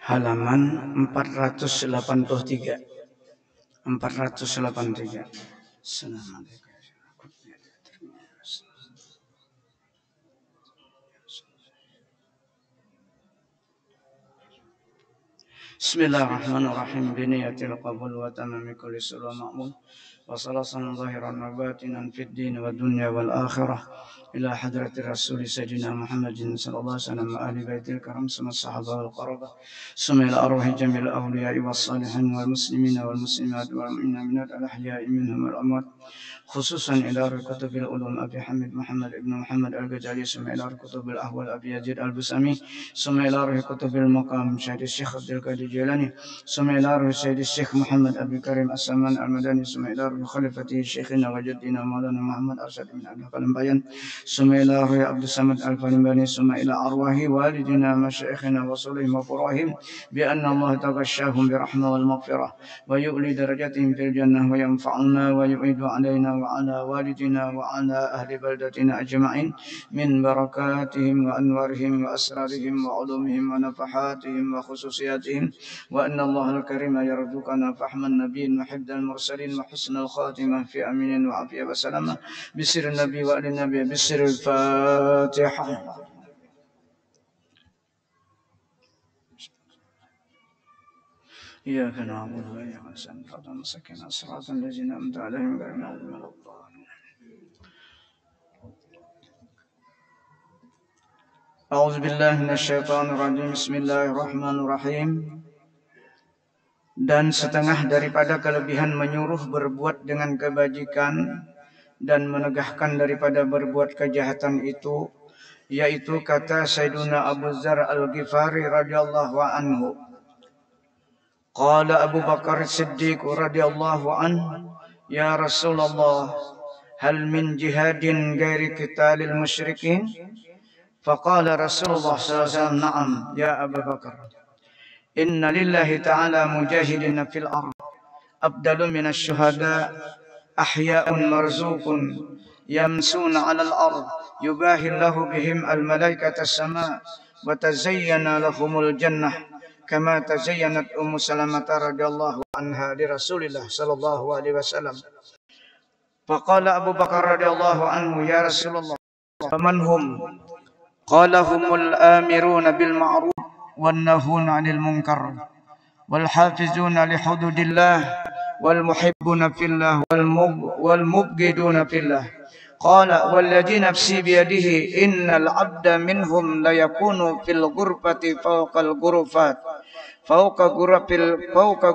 halaman 483. 483. Assalamualaikum. Bismillahirrahmanirrahim. Biniyatil qabul wa tamami kulli sulwa ma'mun. Wa salasan zahiran wa batinan fid din wa dunya wal akhirah. Ila hadratir rasul sayyidina Muhammadin sallallahu alaihi wasallam wa ahli baitil karam sama sahabah wal qarabah. Summa ila arwahi jamil awliya'i was salihin wal muslimina wal muslimat wal mu'minat al ahya'i minhum wal amwat. خصوصا إلى كتب العلوم أبي حميد محمد بن محمد الغزالي ثم إلى كتب الأحوال أبي يزيد البسامي ثم إلى كتب المقام سيد الشيخ عبد القادر الجيلاني ثم إلى سيد الشيخ محمد أبي كريم السمان المدني ثم إلى خليفته شيخنا وجدنا مولانا محمد أرشد من عبد القلم بيان ثم إلى عبد الصمد الفلمباني ثم إلى أرواح والدنا مشايخنا وصلهم وفراهم بأن الله تغشاهم برحمة والمغفرة ويؤلي درجاتهم في الجنة وينفعنا ويعيد علينا وعلى والدنا وعلى أهل بلدتنا أجمعين من بركاتهم وأنوارهم وأسرارهم وعلومهم ونفحاتهم وخصوصياتهم وأن الله الكريم يرزقنا فحم النبي وحفظ المرسلين وحسن الخاتمة في أمين وعافية وسلامة بسر النبي وآل النبي بسر الفاتحة. إياك نعبد وإياك نستعين اهدنا المستقيم صراط الذين أنعمت عليهم غير المغضوب عليهم ولا الضالين. أعوذ بالله من الشيطان الرجيم. بسم الله الرحمن الرحيم. Dan setengah daripada kelebihan menyuruh berbuat dengan kebajikan dan menegahkan daripada berbuat kejahatan itu, yaitu kata Sayyiduna Abu Dzar Al-Ghifari radhiyallahu anhu. Qala Abu Bakar Siddiq radhiyallahu anhu, ya Rasulullah, hal min jihadin ghairi qitalil musyrikin? Faqala Rasulullah sallallahu alaihi wasallam, na'am ya Abu Bakar. Inna lillahi ta'ala mujahidina fil ard abdalu minasy syuhada ahya'un marzuqun yamsuna 'alal ard yubahillahu bihim al malaikata as-sama wa tazayyana lahumul jannah kama tazayyanat Ummu Salamah radhiyallahu anha li Rasulillah sallallahu alaihi wasallam. Faqala Abu Bakar radhiyallahu anhu, ya Rasulullah, faman hum? Qala humul amiruna bil ma'ruf wan nahuna 'anil munkar wal hafizuna li hududillah wal muhibbuna fillah wal mubghiduna fillah. Qala walladzi nafsi biyadihi innal 'abda minhum la yakunu fil ghurfati fawqal ghurfat fawqa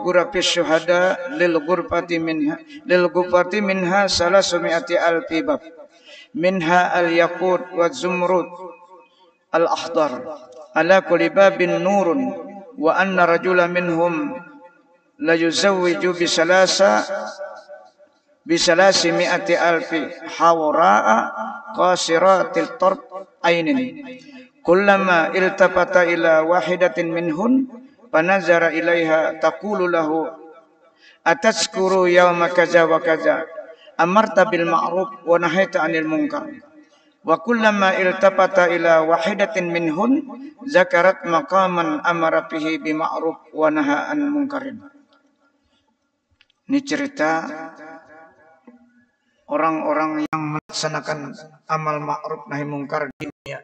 ghurafis syuhada lil ghurfati minha salasumi'ati alfi bab minha al yaqut wa zumrud al akhdar ala kulli babin nurun wa anna rajula minhum la yuzawwiju bisalasi mi'ati alfi hawra'a qasiratil tarf ainin kullama iltafata ila wahidatin minhun panazara ilaiha taqulu lahu atazkuru yawma kaza wa kaza amarta bil ma'ruf wa nahaita 'anil munkar wa kullama iltafata ila wahidatin minhun zakarat maqaman amara bihi bi ma'ruf wa naha 'anil munkarin. Ini cerita orang-orang yang melaksanakan amal ma'ruf nahi mungkar di dunia.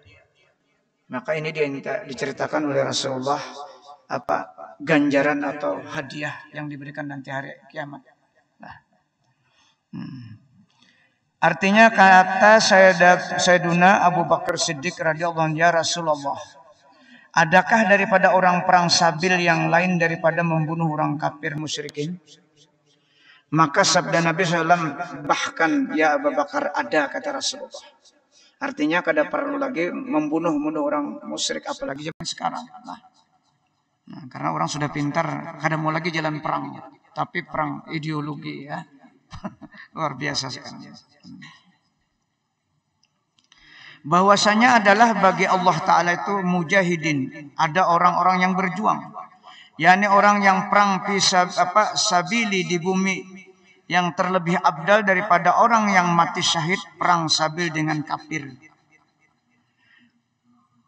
Maka ini diceritakan oleh Rasulullah apa ganjaran atau hadiah yang diberikan nanti hari kiamat. Nah. Artinya kata Sayyiduna Abu Bakar Siddiq radhiyallahu anhu, ya Rasulullah, adakah daripada orang perang sabil yang lain daripada membunuh orang kafir musyrikin? Maka sabda Nabi SAW, bahkan ya Abu Bakar, ada, kata Rasulullah. Artinya kada perlu lagi membunuh orang musyrik, apalagi zaman sekarang. Nah, karena orang sudah pintar, kada mau lagi jalan perang, tapi perang ideologi ya. Luar biasa sekarang. Bahwasanya adalah bagi Allah Ta'ala itu mujahidin, ada orang-orang yang berjuang, yakni orang yang perang sabili di bumi, yang terlebih abdal daripada orang yang mati syahid perang sabil dengan kafir.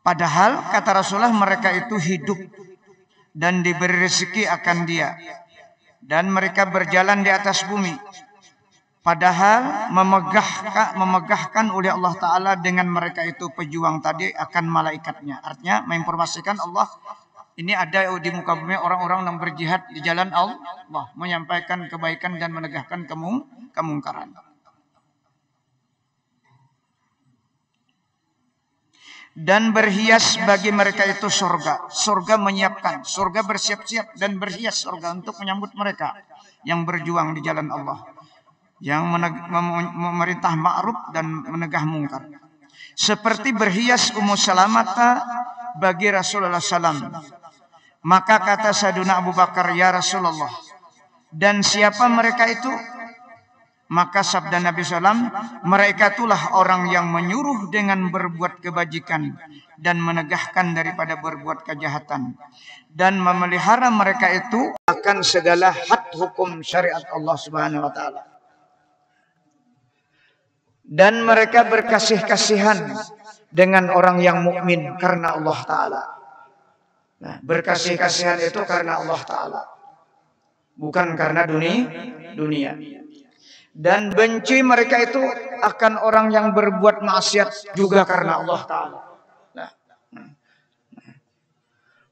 Padahal kata Rasulullah mereka itu hidup dan diberi rezeki akan dia, dan mereka berjalan di atas bumi, padahal memegahkan oleh Allah Ta'ala dengan mereka itu pejuang tadi akan malaikatnya. Artinya menginformasikan Allah ini ada di muka bumi orang-orang yang berjihad di jalan Allah, menyampaikan kebaikan dan menegakkan kemungkaran. Dan berhias bagi mereka itu surga. Surga menyiapkan, surga bersiap-siap dan berhias surga untuk menyambut mereka yang berjuang di jalan Allah, yang memerintah ma'ruf dan menegah mungkar. Seperti berhias Ummu Salamah bagi Rasulullah SAW. Maka kata Sayyidina Abu Bakar, ya Rasulullah, dan siapa mereka itu? Maka sabda Nabi SAW, mereka itulah orang yang menyuruh dengan berbuat kebajikan dan menegahkan daripada berbuat kejahatan, dan memelihara mereka itu akan segala had hukum syariat Allah Subhanahu wa Ta'ala. Dan mereka berkasih-kasihan dengan orang yang mukmin karena Allah Ta'ala. Nah, berkasih-kasihan itu karena Allah Ta'ala, bukan karena dunia. Dan benci mereka itu akan orang yang berbuat maksiat juga karena Allah Ta'ala. Nah.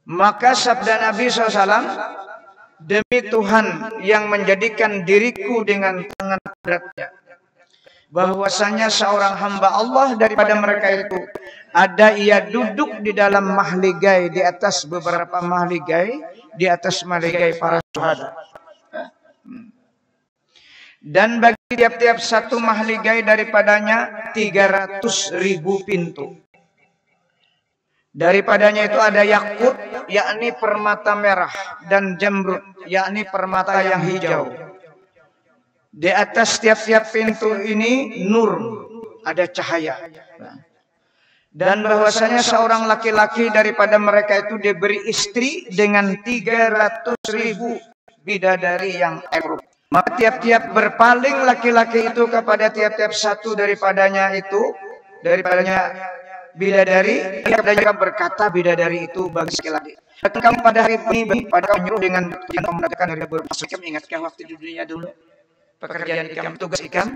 Maka sabda Nabi SAW, demi Tuhan yang menjadikan diriku dengan tangan beratnya, bahwasanya seorang hamba Allah daripada mereka itu ada ia duduk di dalam mahligai, di atas beberapa mahligai, di atas mahligai para syuhada. Dan bagi tiap-tiap satu mahligai daripadanya 300.000 pintu. Daripadanya itu ada yakut, yakni permata merah, dan jamrud, yakni permata yang hijau. Di atas tiap-tiap pintu ini nur, ada cahaya. Dan bahwasanya seorang laki-laki daripada mereka itu diberi istri dengan 300.000 bidadari yang erup. Maka tiap-tiap berpaling laki-laki itu kepada tiap-tiap satu daripadanya bidadari, dia berkata bidadari itu bagi laki-laki, kamu pada hari ini pada menyuruh dengan memudahkan dari bermasuk. Ingatkah waktu di dunia dulu pekerjaan ikam, tugas ikam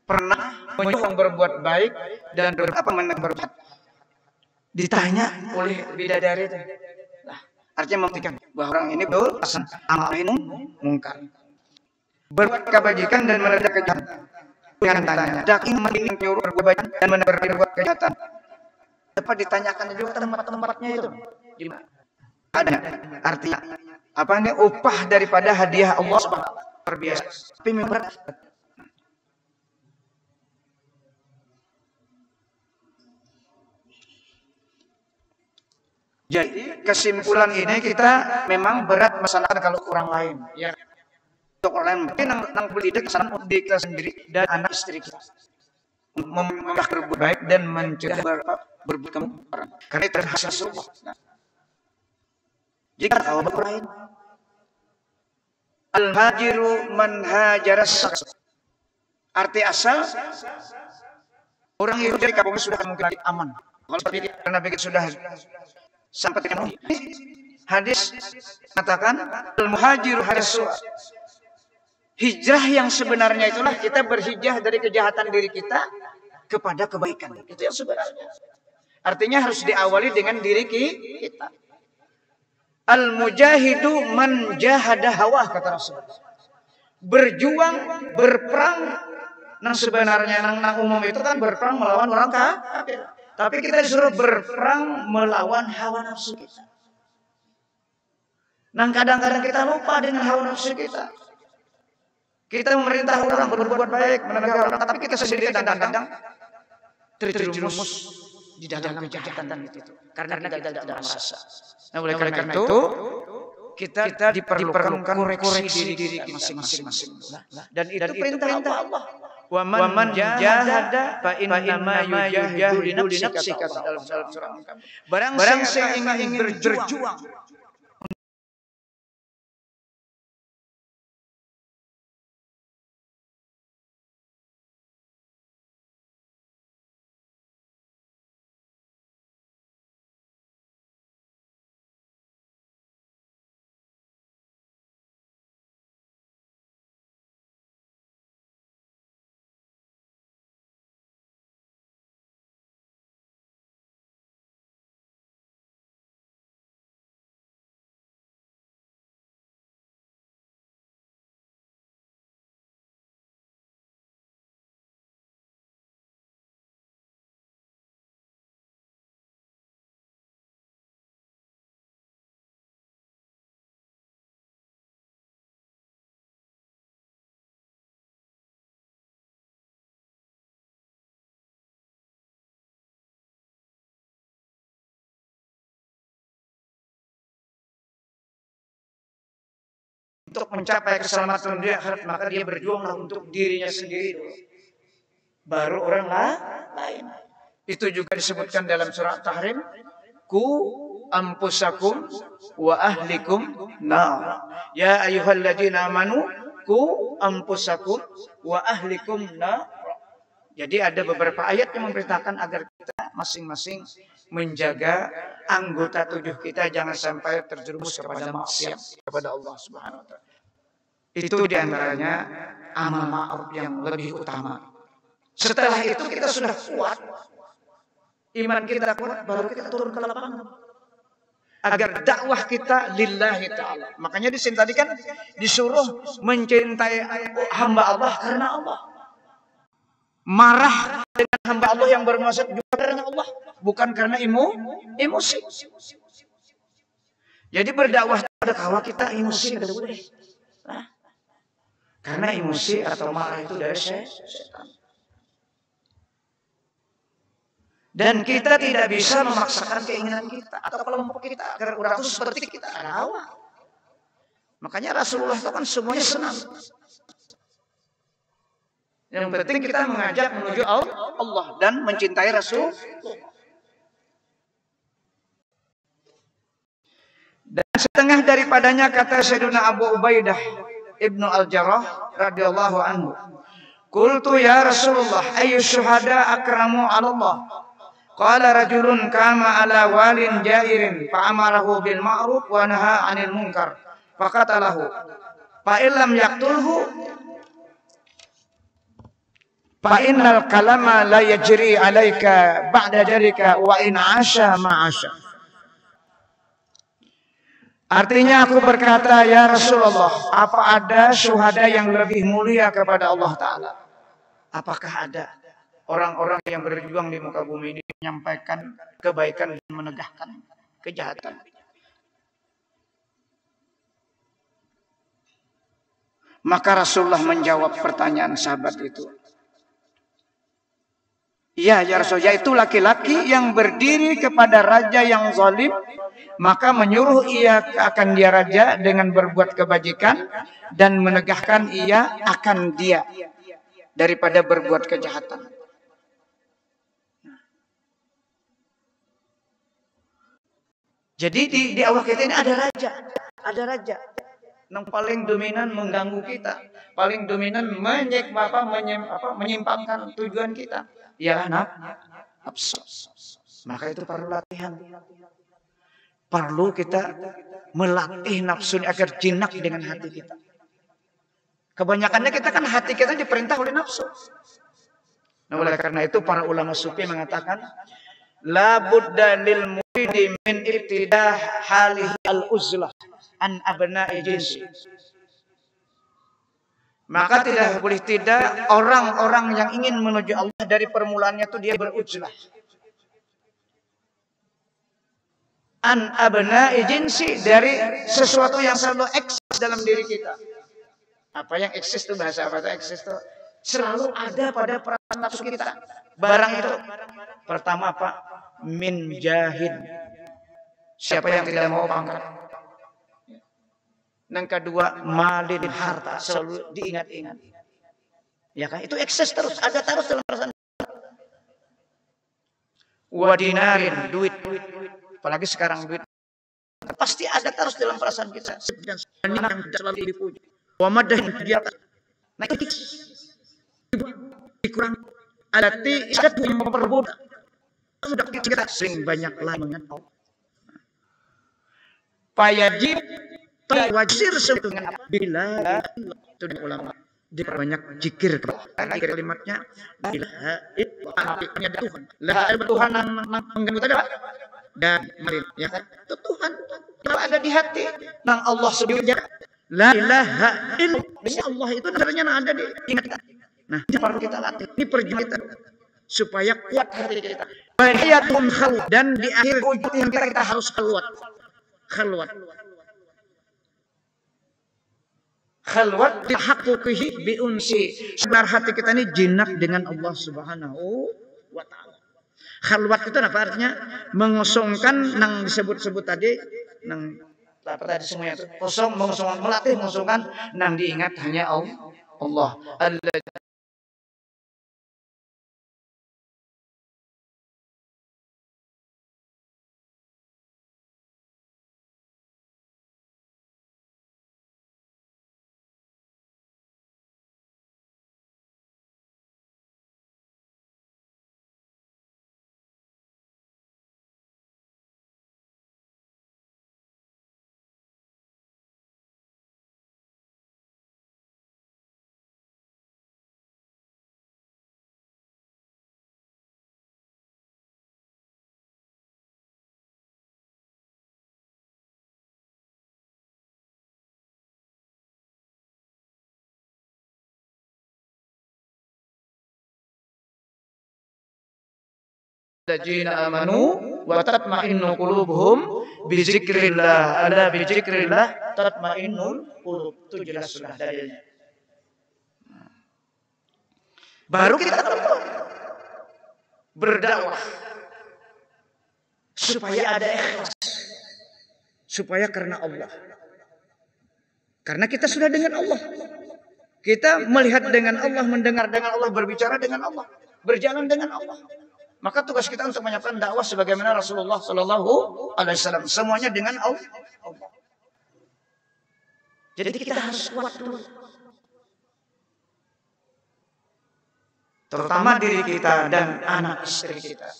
pernah menyuruh berbuat baik dan berbuat, ditanya oleh bidadari itu. Nah, artinya membuktikan bahwa orang ini betul amal ini mungkar, berbuat kebajikan dan menegak kejahatan. Dengan tanya, daking menyuruh berbuat baik dan berbuat kejahatan. Dapat ditanyakan juga tempat-tempatnya itu. Di mana? Ada. Artinya apa ini upah daripada hadiah Allah Subhanahu wa Ta'ala luar biasa. Tapi memang jadi kesimpulan ini kita memang berat masalah kalau orang lain, ya. Untuk orang lain nang belidik kesalahan di kita sendiri dan anak istri kita, memang berbuat baik dan mencegah berbuat kemungkaran. Karena itu hasil surga. Nah, jika tahu orang lain, al-hajiru man hajaras, arti asal orang itu dari kampung sudah mungkin aman. Kalau seperti karena begitu sudah sampai dengan hadis mengatakan al-muhajiru hajasu. Hijrah yang sebenarnya itulah kita berhijrah dari kejahatan diri kita kepada kebaikan. Itu yang sebenarnya. Artinya harus diawali dengan diri kita. Al-mujahidu man jahada hawa, kata Rasulullah. Berjuang, berperang. Nah sebenarnya nang umum itu kan berperang melawan orang kafir. Tapi kita disuruh berperang melawan hawa nafsu kita. Nah kadang-kadang kita lupa dengan hawa nafsu kita. Kita memerintah orang berbuat baik, menegak orang, tapi kita sendiri kadang-kadang terjerumus di dalam kejahatan itu. Karena kita tidak merasa. Nah, oleh karena itu kita diperlukan koreksi diri masing-masing. Dan itu perintah Allah. Wa man jahada fa innama yujahidu li nafsika dalam surah. Barang siapa ingin berjuang untuk mencapai keselamatan dunia akhirat, maka dia berjuanglah untuk dirinya sendiri dulu, baru orang lain. Itu juga disebutkan dalam surah Tahrim, ku anfusakum wa ahlikum nar. Ya ayyuhalladzina amanu ku anfusakum wa ahlikum nar. Jadi ada beberapa ayat yang memberitakan agar kita masing-masing menjaga anggota tubuh kita jangan sampai terjerumus kepada maksiat kepada Allah Subhanahu wa taala. Itu diantaranya amal ma'ruf yang lebih utama. Setelah itu kita sudah kuat, iman kita kuat, baru kita turun ke lapangan agar dakwah kita lillahi ta'ala. Makanya di sini tadi kan disuruh mencintai hamba Allah karena Allah, marah dengan hamba Allah yang bermaksud juga karena Allah, bukan karena emosi. Jadi berdakwah pada kawa kita emosi tidak boleh. Karena emosi atau marah itu dari setan. Dan kita tidak bisa memaksakan keinginan kita atau kelompok kita agar orang itu seperti kita. Ada hawa. Makanya Rasulullah itu kan semuanya senang. Yang penting kita mengajak menuju Allah dan mencintai Rasul. Dan setengah daripadanya kata Sayyidina Abu Ubaidah Ibnu Al-Jarrah radhiyallahu anhu, qultu ya Rasulullah ayyu syuhada akramu 'ala Allah? Qala rajulun kama ala walin jairin fa amarahu bil ma'ruf wa naha 'anil munkar faqatalahu fa illam yaqtulhu fa innal kalama la yajri 'alaika ba'da jarika wa in 'asha ma 'asha. Artinya aku berkata, ya Rasulullah, apa ada syuhada yang lebih mulia kepada Allah Ta'ala? Apakah ada orang-orang yang berjuang di muka bumi ini menyampaikan kebaikan dan menegahkan kejahatan? Maka Rasulullah menjawab pertanyaan sahabat itu. Ya Rasulullah, yaitu laki-laki yang berdiri kepada raja yang zalim, maka menyuruh ia akan dia raja dengan berbuat kebajikan dan menegahkan ia akan dia daripada berbuat kejahatan. Jadi di awal kita ini ada raja yang paling dominan mengganggu kita, paling dominan menyimpangkan tujuan kita. Ya nafsu. Maka itu perlu latihan. Perlu kita melatih nafsu agar jinak dengan hati kita. Kebanyakannya kita kan hati kita diperintah oleh nafsu. Nah, oleh karena itu para ulama sufi mengatakan la budda lil muridi min ibtidah halihi al-uzlah an abna'i jinsi. Maka tidak boleh tidak orang-orang yang ingin menuju Allah dari permulaannya itu dia berujlah. An abna'i jinsi, dari sesuatu yang selalu eksis dalam diri kita. Apa yang eksis itu bahasa apa itu eksis itu? Selalu ada pada perasaan nafsu kita. Barang itu pertama apa? Min jahid. Siapa yang tidak mau pangkat? Yang kedua malin, harta, selalu diingat-ingat. Ya kan? Itu eksis terus, ada terus dalam perasaan. Wadinarin, duit. Apalagi sekarang duit pasti ada terus dalam perasaan kita. Dan yang selalu dipuji. Wamadahin dia. Nah itu dikurang. Alati ikat yang memperbudak. Sudah kita sering banyaklah mengenal. Payajib wajir dengan bila itu ulama diperbanyak zikir karena kalimatnya ilaha illallah ada Tuhan. La Tuhan mengganggu tadi dan marin ya kan itu Tuhan kalau ada di hati nang Allah sebutnya la ilaha illallah, Allah itu sebenarnya ada di ingat. Nah ini perlu kita latih, ini perjuangan supaya kuat hati kita. Hayatun khalwat, dan di akhir ujung kita harus khalwat dihaqquqihi biunsi, sebenarnya hati kita ini jinak dengan Allah Subhanahu wa taala. Khalwat itu apa artinya? Mengosongkan nang disebut-sebut tadi, nang Tadi semuanya kosong, melatih mengosongkan, nang diingat hanya Allah. Alladzina amanu wa tatma'innu qulubuhum bi dzikrillah. Ala bi dzikrillah tatma'innul qulub. Itu jelas sudah dalilnya. Baru kita berdakwah supaya ada ikhlas. Supaya karena Allah. Karena kita sudah dengan Allah. Kita melihat dengan Allah, mendengar dengan Allah, berbicara dengan Allah, berjalan dengan Allah. Maka tugas kita untuk menyampaikan dakwah sebagaimana Rasulullah Sallallahu Alaihi Wasallam. Semuanya dengan Allah. Jadi kita harus kuat dulu. Terutama diri kita dan anak istri kita.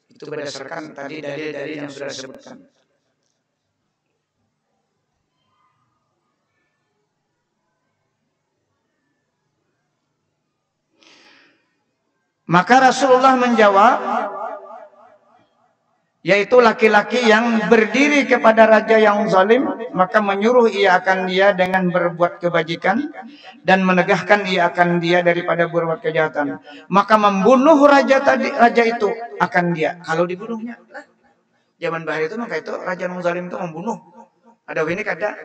Itu berdasarkan tadi dalil-dalil yang sudah disebutkan. Maka Rasulullah menjawab, yaitu laki-laki yang berdiri kepada raja yang zalim, maka menyuruh ia akan dia dengan berbuat kebajikan dan menegahkan ia akan dia daripada berbuat kejahatan. Maka membunuh raja itu akan dia. Kalau dibunuhnya, zaman bahaya itu maka itu raja yang zalim itu membunuh. Ada ini kada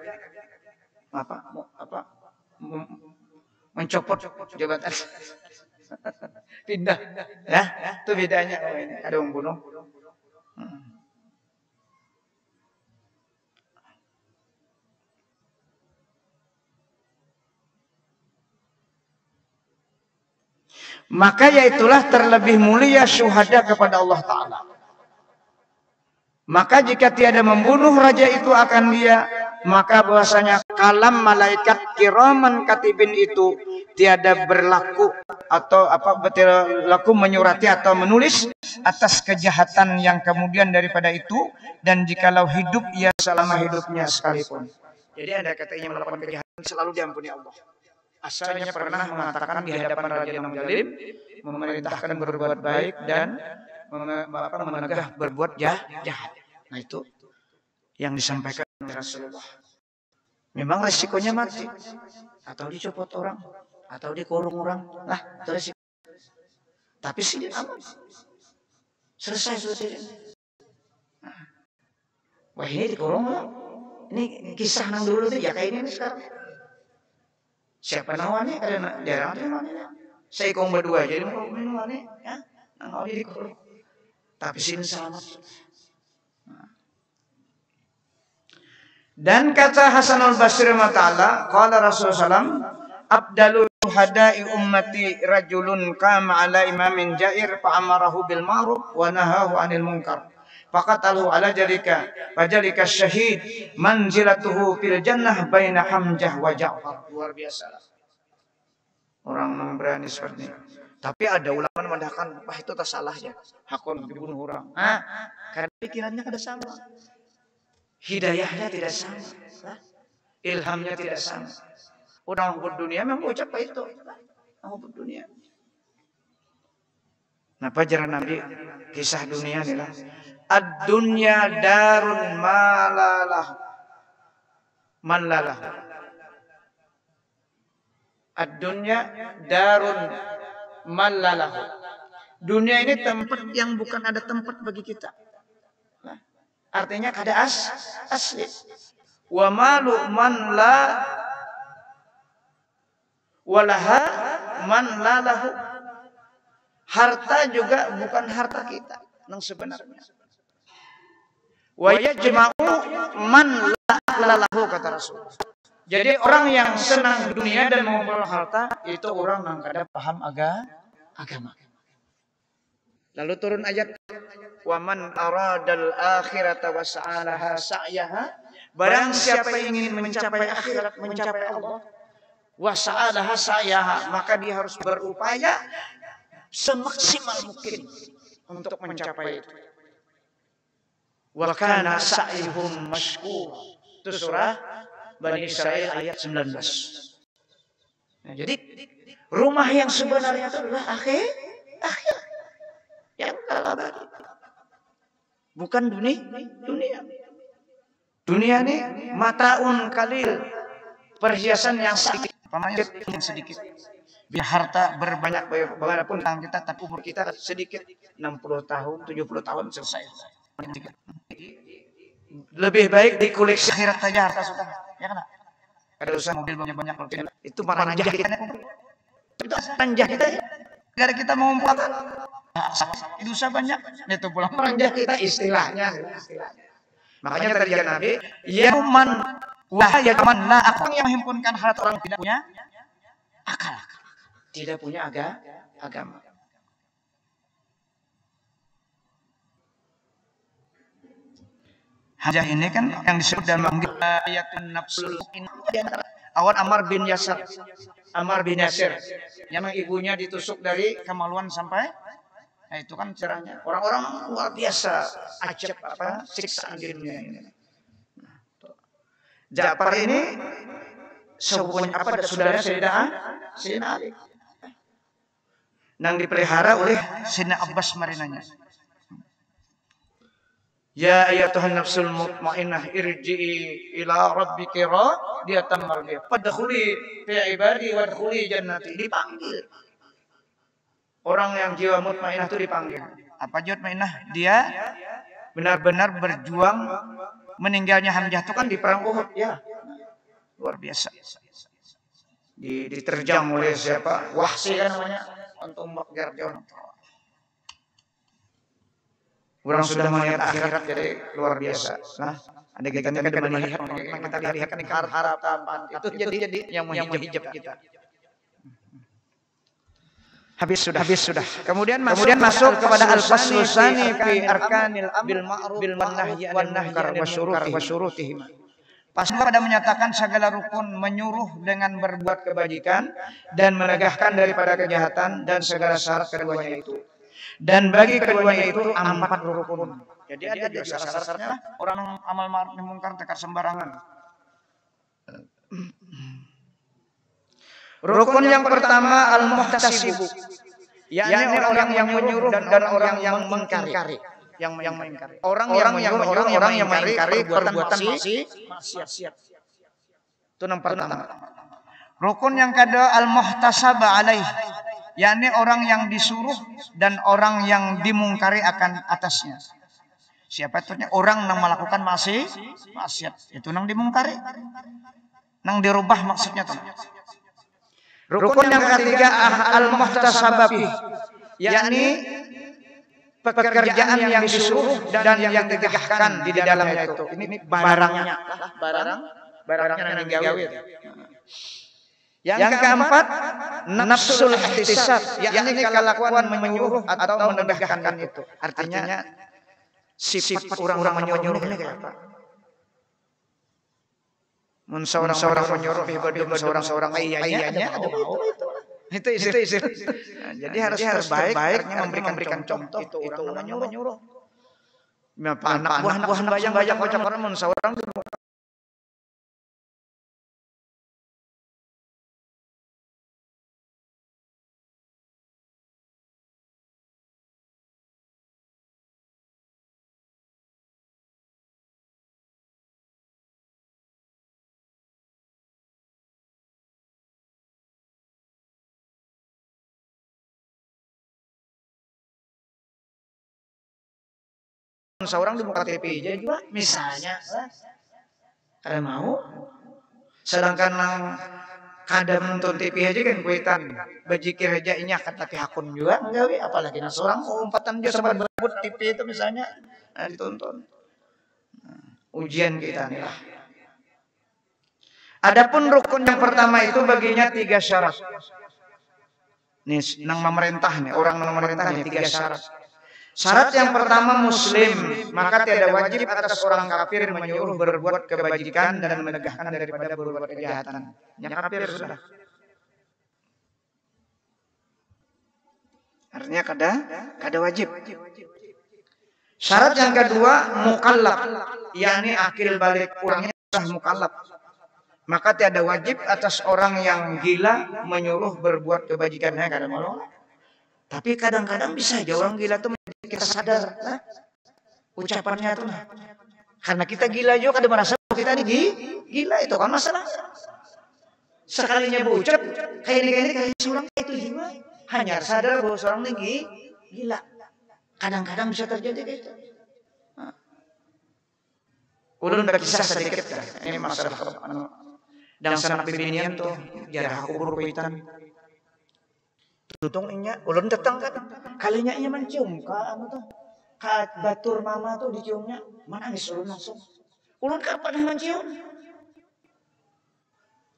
mencopot jabatan. Pindah, ya, itu bedanya. Ada membunuh. Maka yaitulah terlebih mulia syuhada kepada Allah Ta'ala. Maka jika tiada membunuh raja itu akan dia, maka bahwasanya kalam malaikat kiraman katibin itu tiada berlaku atau berlaku menyurati atau menulis atas kejahatan yang kemudian daripada itu, dan jikalau hidup ia selama hidupnya sekalipun. Jadi ada katanya melakukan kejahatan selalu diampuni Allah. Asalnya pernah mengatakan di hadapan raja yang zalim, memerintahkan berbuat baik dan menegah berbuat jahat. Nah itu yang disampaikan oleh Rasulullah. Memang resikonya mati, atau dicopot orang, atau dikurung orang. Nah, itu resiko. Tapi sih aman. Selesai. Nah. Wah ini dikurung orang. Ini kisah nang dulu tuh ya kayak ini sekarang. Siapa namanya? Ada jarang ada namanya. Saya ikut berdua jadi mau namanya, ya. Nang dikurung. Tapi sini selamat. Dan kata Hasan al-Basri ta'ala, qala Rasulullah SAW, abdalu hadai ummati rajulun qama ala imamin jair fa'amarahu bil ma'ruf wa nahahu 'anil munkar. Faqatalu ala jalika fajalika syahid manzilatuhu fil jannah baina Hamzah wa Ja'far. Luar biasa. Orang yang berani seperti ini. Tapi ada ulama mengatakan, wah itu tak salahnya. Hakon dibunuh orang. Karena pikirannya kada sama. Hidayahnya tidak sama, ilhamnya tidak sama. Orang berdunia memang ucap itu, orang berdunia. Nah, pelajaran Nabi kisah dunia inilah. Ad-dunya darun malalah, manlalah. Ad-dunya darun malalah. Dunia ini tempat yang bukan ada tempat bagi kita. Artinya kada asli. Wa malu man la walaha man la lahu. Harta juga bukan harta kita yang sebenarnya. Wa yajma'u man la lalahu kata Rasul. Jadi orang yang senang dunia dan mengumpulkan harta itu orang yang kada paham agama. Lalu turun ayat wa man aradal akhirata wa sa'alaha sa'yaha, barang siapa yang ingin mencapai akhirat, mencapai Allah, wa sa'alaha sa'yaha, maka dia harus berupaya semaksimal mungkin untuk mencapai itu. Wa kana sa'yuhum mashkur. Itu surah Bani Israel ayat 19. Nah, jadi rumah yang sebenarnya itu adalah akhir yang abadi. Bukan dunia. Dunia ini mataun kalil, perhiasan yang sedikit. Biar harta berbanyak bagaimanapun kita, tapi umur kita sedikit, 60 tahun, 70 tahun selesai. Lebih baik dikoleksi akhirat saja harta sudah. Ya kan? Ada usaha mobil banyak itu panjah kita. Itu panjah kita. Gara kita mengumpulkan itu usaha banyak. Itu pulang panjah kita istilahnya. Makanya tadi Nabi, yaman wahayaman la akal, yang menghimpunkan harta orang tidak punya akal. Tidak punya agama. Hajah ini kan yang disebut dalam ayatun nafsul awal Ammar bin Yasir, yang ibunya ditusuk dari kemaluan sampai, nah itu kan caranya orang-orang luar biasa ajab siksaan di dunia ini. Ja'far ini sepupunya saudaranya Sayyidina Ali, yang dipelihara oleh Sayyidina Abbas marinanya. Ya ayyatuhan nafsul mutmainnah irji'i ila rabbiki radiyatan mardiyah fadkhuli fi ibadi wadkhuli jannati. Dipanggil. Orang yang jiwa mutmainnah itu dipanggil. Apa jiwa mutmainnah? Dia benar-benar berjuang. Meninggalnya Hamzah itu kan di perang Uhud, ya. Luar biasa. Diterjang oleh siapa? Wahsi kan namanya. Antum Bakjarjon. Orang sudah melihat akhirat, jadi luar biasa. Nah, ada kita melihat, kita lihat kan harapan itu jadi yang menghijab kita. Habis sudah. Kemudian masuk kepada al-faslu tsani fi arkanil bil ma'ruf wan nahyi 'anil munkar wa syurutihim. Pasal pada menyatakan segala rukun menyuruh dengan berbuat kebajikan dan menegahkan daripada kejahatan dan segala syarat keduanya itu. Dan bagi keduanya itu 4 rukun. Jadi ada syarat-syaratnya. Orang amal ma'ruf nahi munkar tekad sembarangan. Rukun yang pertama al-muhtasib, yakni orang yang menyuruh dan orang yang mengingkari. Orang yang mengingkari perbuatan maksiat. Itu yang pertama. Rukun yang kedua al-muhtasab alaih, yakni orang yang disuruh dan orang yang dimungkari akan atasnya. Siapa itu? Orang yang melakukan maksiat. Itu yang dimungkari. Yang dirubah maksudnya tuh. Rukun yang ketiga al-muhtasababi, yakni pekerjaan yang disuruh dan yang ditegakkan di dalamnya itu. Ini barangnya yang gawe. Yang keempat, nafsul ihtisab, yakni kelakuan menyuruh atau menegakkan itu. Artinya sifat orang menyuruh ini kayak apa? Seorang menyuruh ibadah seorang ayahnya ada mau itu. Jadi harus terbaik memberikan contoh itu orang menyuruh. Anak buah-buahan bayang macam orang seorang seorang di muka TV aja juga misalnya ada mau, sedangkan kadang nonton TV aja kan kuitan bajikir aja ini akan tapi hakun juga enggak, apalagi seorang umpatan dia sama berebut TV itu misalnya ditonton. Ujian kita nih lah. Adapun rukun yang pertama itu baginya 3 syarat. Nih, nang memerintah nih, orang nang memerintah nih 3 syarat. Syarat yang pertama muslim, maka tidak wajib atas orang kafir menyuruh berbuat kebajikan dan menegahkan daripada berbuat kejahatan. Yang kafir sudah. Artinya kada wajib. Syarat yang kedua mukallaf, yakni akil balik orangnya sudah mukallaf. Maka tiada wajib atas orang yang gila menyuruh berbuat kebajikannya kada mau. Tapi kadang-kadang bisa aja orang gila tuh kita sadar nah, ucapannya tuh nah. Karena kita gila juga kada merasa kita ini gila itu kan masalah. Sekalinya berucap kayak ini seorang itu jiwa hanya sadar bahwa seorang ini gila. Kadang-kadang bisa terjadi kayak itu. Ulun berkisah sedikit kan. Ini masalah dan sanak bibinian tuh jarah aku berkuitan. Tutung inya ulun tetang kan. Kalinya inya mencium ka anu tuh. Ka batur mama tuh diciumnya, menangis ulun langsung. Ulun kapan mencium?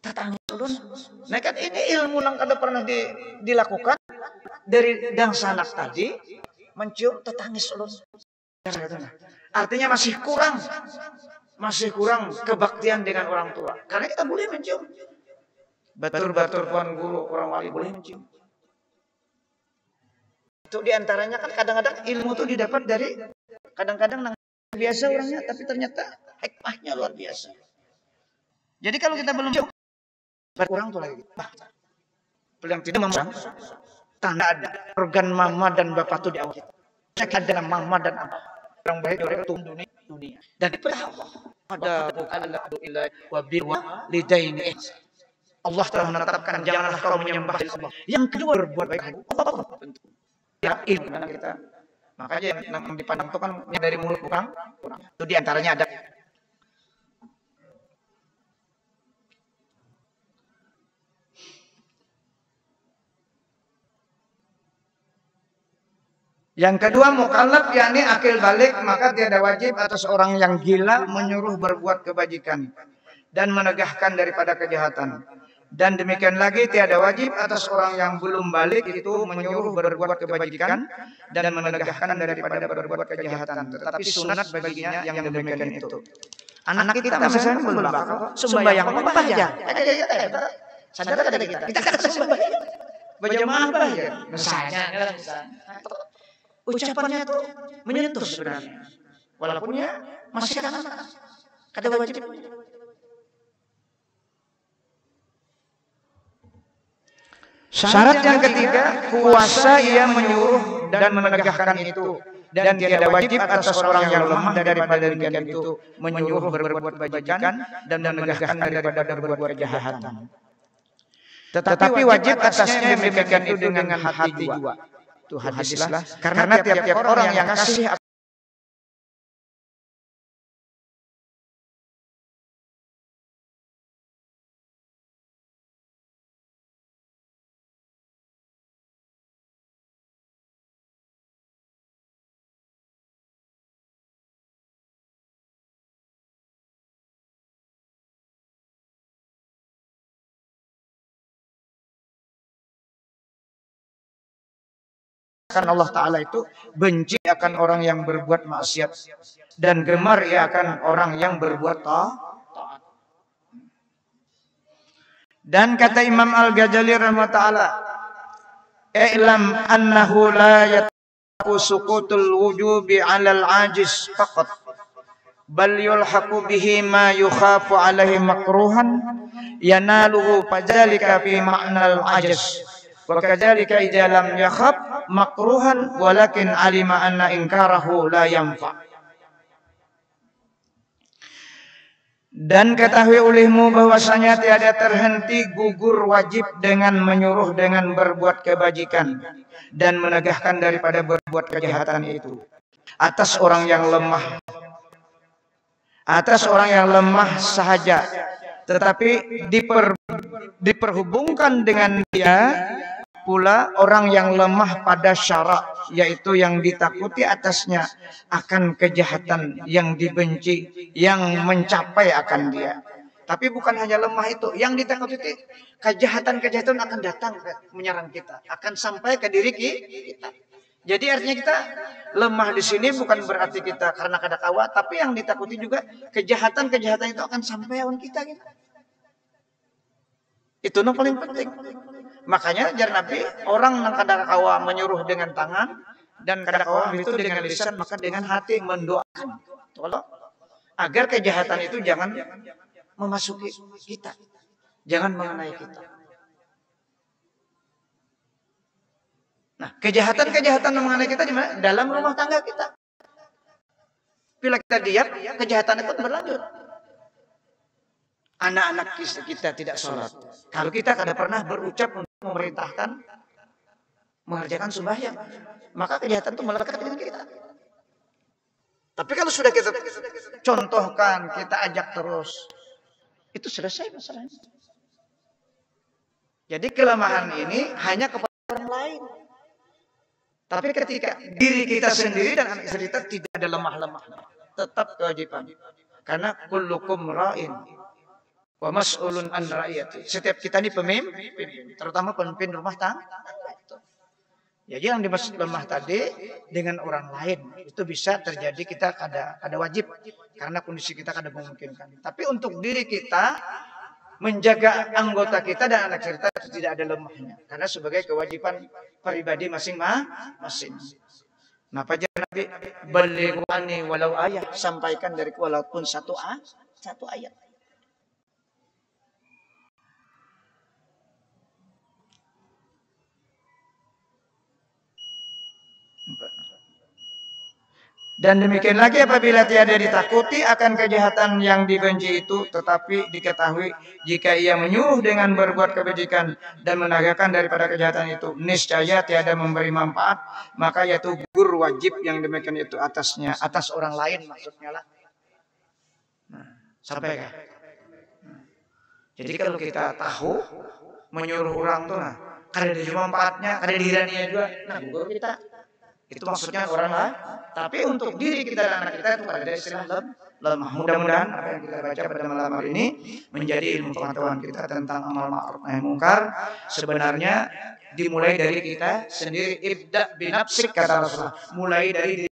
Tetangga ulun. Nah kan ini ilmu yang kada pernah dilakukan dari dang sanak tadi mencium tetangis ulun. Artinya masih kurang kebaktian dengan orang tua. Karena kita boleh mencium. Batur-batur tuan guru, orang wali boleh mencium. Itu diantaranya kan kadang-kadang ilmu itu didapat dari kadang-kadang biasa orangnya, tapi ternyata hikmahnya luar biasa. Jadi kalau kita belum mencium, berkurang tuh lagi. Yang tidak memang tanda ada organ mama dan bapak itu di awal. Ada mama dan abah. Orang baik dari dunia. Dan itu ada bu'ala wa biwalidaini. Allah telah menetapkan janganlah kau menyembah Allah. Yang kedua berbuat baik. Yakin kita. Makanya yang dipandang itu kan dari mulut kurang. Itu diantaranya ada. Yang kedua mukallaf yakni akil balik, maka tiada wajib atas orang yang gila menyuruh berbuat kebajikan dan menegahkan daripada kejahatan. Dan demikian lagi tiada wajib atas orang yang belum balik itu menyuruh berbuat kebajikan dan menegahkan daripada berbuat kejahatan. Tetapi sunat baginya yang demikian itu. Anak kita misalnya belum bakal sembahyang apa aja. Sadar kada kita? Kita kada sembahyang. Berjamaah apa ya? Misalnya ucapannya itu menyentuh sebenarnya. Walaupun ya masih anak-anak. Kada wajib. Syarat yang ketiga, kuasa ia menyuruh dan menegahkan itu. Dan tiada wajib atas orang yang lemah daripada demikian itu menyuruh berbuat kebajikan dan menegahkan daripada berbuat kejahatan. Tetapi wajib atasnya demikian itu dengan hati juga. Itu hadislah. Karena tiap-tiap orang yang kasih Allah Ta'ala itu benci akan orang yang berbuat maksiat dan gemar ia akan orang yang berbuat taat. Dan kata Imam Al-Ghazali rahimahullah ta'ala, i'lam annahu la yataku sukutul wujubi 'alal ajiz faqat bal yulhaqu bihi ma yukhafu 'alaihi makruhan yanaluhu fadzalika fi ma'nal ajiz. Wa kadzalika idza lam yakhaf makruhan walakin alima anna inkarahu la yanfa. Dan ketahui olehmu bahwasanya tiada terhenti gugur wajib dengan menyuruh dengan berbuat kebajikan dan menegahkan daripada berbuat kejahatan itu atas orang yang lemah, sahaja, tetapi diperhubungkan dengan dia pula orang yang lemah pada syarak, yaitu yang ditakuti atasnya akan kejahatan yang dibenci yang mencapai akan dia. Tapi bukan hanya lemah itu. Yang ditakuti itu kejahatan-kejahatan akan datang menyerang kita. Akan sampai ke diri kita. Jadi artinya kita lemah di sini bukan berarti kita karena kada kawa. Tapi yang ditakuti juga kejahatan-kejahatan itu akan sampai lawan kita. Gitu. Itu yang paling penting. Makanya jar Nabi, orang yang kada kawa menyuruh dengan tangan. Dan kada kawa itu dengan lisan, maka dengan hati mendoakan. Tolong. Agar kejahatan itu jangan memasuki kita. Jangan mengenai kita. Nah, kejahatan-kejahatan mengenai kita di mana? Dalam rumah tangga kita. Bila kita diam, kejahatan itu berlanjut. Anak-anak kita tidak sholat. Kalau kita kada pernah berucap untuk memerintahkan mengerjakan sembahyang, maka kejahatan itu melekat dengan kita. Tapi kalau sudah kita contohkan, kita ajak terus, itu selesai masalahnya. Jadi kelemahan ini hanya kepada orang lain. Tapi ketika diri kita sendiri dan anak istri kita tidak ada lemah-lemah, tetap kewajiban. Karena kullukum ra'in wa mas'ulun an ra'iyati. Setiap kita ini pemimpin, terutama pemimpin rumah tangga. Jadi yang dimaksud lemah tadi dengan orang lain itu bisa terjadi, kita kada wajib karena kondisi kita kada memungkinkan. Tapi untuk diri kita menjaga anggota kita dan anak kita itu tidak ada lemahnya karena sebagai kewajiban pribadi masing-masing. Nah, Pak Nabi balighu anni walau ayat, sampaikan dariku walaupun satu ayat. Dan demikian lagi apabila tiada ditakuti akan kejahatan yang dibenci itu, tetapi diketahui jika ia menyuruh dengan berbuat kebajikan dan menegakkan daripada kejahatan itu, niscaya tiada memberi manfaat, maka yaitu gugur wajib yang demikian itu atasnya, atas orang lain maksudnya lah. Nah, sampai kan? Jadi kalau kita tahu menyuruh orang tuh, nah, kada ada manfaatnya, kada diraninya juga, nah gugur kita. Itu maksudnya orang lah. Tapi untuk diri kita dan anak kita itu ada istilah lemah. Mudah-mudahan apa yang kita baca pada malam hari ini menjadi ilmu pengetahuan kita tentang amal ma'ruf nahi mungkar. Sebenarnya dimulai dari kita sendiri. Ibda binafsik kata Rasulullah. Mulai dari